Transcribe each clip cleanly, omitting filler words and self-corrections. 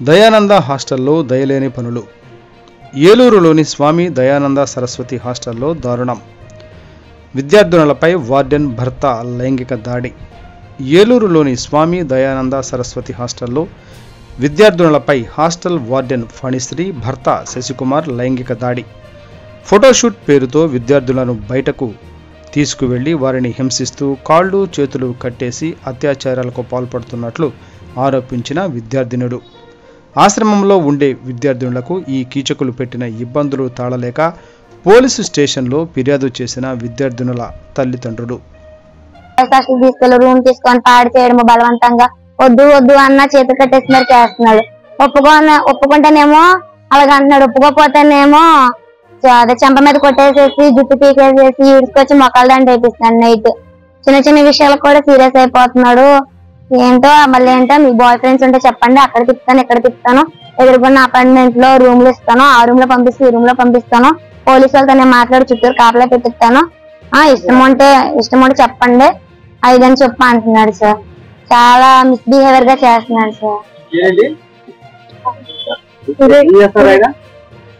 దయానంద హాస్టల్లో దయలేని పనులు. ఏలూరులోని స్వామి దయానంద సరస్వతి హాస్టల్లో దారుణం. విద్యార్థినులపై వార్డెన్ భర్త లైంగిక దాడి. ఏలూరులోని స్వామి దయానంద సరస్వతి హాస్టల్లో విద్యార్థినులపై హాస్టల్ వార్డెన్ ఫణిశ్రీ భర్త శశికుమార్ లైంగిక దాడి. ఫోటోషూట్ పేరుతో విద్యార్థులను బయటకు తీసుకువెళ్లి వారిని హింసిస్తూ కాళ్ళు చేతులు కట్టేసి అత్యాచారాలకు పాల్పడుతున్నట్లు ఆరోపించిన విద్యార్థినుడు. ఆశ్రమంలో ఉండే విద్యార్థినులకు ఈ కీచకులు పెట్టిన ఇబ్బందులు తాళలేక పోలీసు స్టేషన్లో ఫిర్యాదు చేసిన విద్యార్థినుల తల్లిదండ్రులు. రూమ్ తీసుకొని పాడు చేయడము, బలవంతంగా వద్దు వద్దు అన్న చేతులు కట్టేసి మరి చేస్తున్నాడు. ఒప్పుకుంటేనేమో అలాగ అంటున్నాడు, ఒప్పుకోపోతేనేమో అదే చెంప మీద కొట్టేసేసి జుట్టు పీకేసేసి ఈడ్చుకొచ్చి మొక్కలు దాన్ని వేపిస్తున్నాడు. నైట్ చిన్న చిన్న విషయాలకు కూడా సీరియస్ అయిపోతున్నాడు. ఏంటో మళ్ళీ ఏంటో మీ బాయ్ ఫ్రెండ్స్ ఉంటే చెప్పండి, అక్కడ తిప్పుతాను ఇక్కడ తిప్పుతాను, ఎదురుకున్న అపార్ట్మెంట్ లో రూమ్లు ఇస్తాను, ఆ రూమ్ లో పంపిస్తే ఈ రూమ్ లో పంపిస్తాను, పోలీసు వాళ్ళతో నేను మాట్లాడి చుట్టూరు కాపలా పెట్టిస్తాను, ఇష్టం ఉంటే చెప్పండి అదని చెప్పి అంటున్నాడు సార్. చాలా మిస్బిహేవియర్ గా చేస్తున్నాడు sir.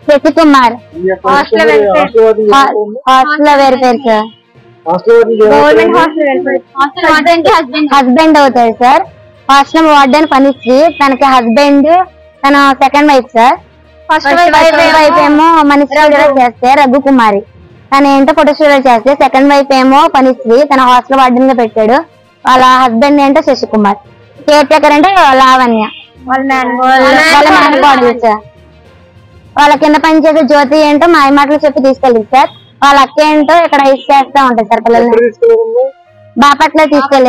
Shashikumar hostel verifier sir. Husband అవుతాడు సార్. హాస్టల్ వార్డెన్ ఫణిశ్రీ, తనకి హస్బెండ్ తన second wife sir. First wife ఏమో మనీశ్రీ చేస్తే రఘుకుమారి, తన ఏంటో ఫోటో స్టూడియో చేస్తే సెకండ్ వైఫ్ ఏమో ఫణిశ్రీ, తన హాస్టల్ వార్డెన్ గా పెట్టాడు. వాళ్ళ హస్బెండ్ ఏంటో శశికుమార్, కేర్ టేకర్ అంటే లావణ్య వాళ్ళ మేనకోడలు సార్. వాళ్ళ కింద పనిచేసే జ్యోతి ఏంటో మాయ మాటలు చెప్పి తీసుకెళ్ళింది సార్. వాళ్ళ అక్క ఏంటో ఇక్కడ ఐస్ చేస్తా ఉంటాయి సార్ పిల్లల్ని. బాపట్ల తీసుకెళ్ళి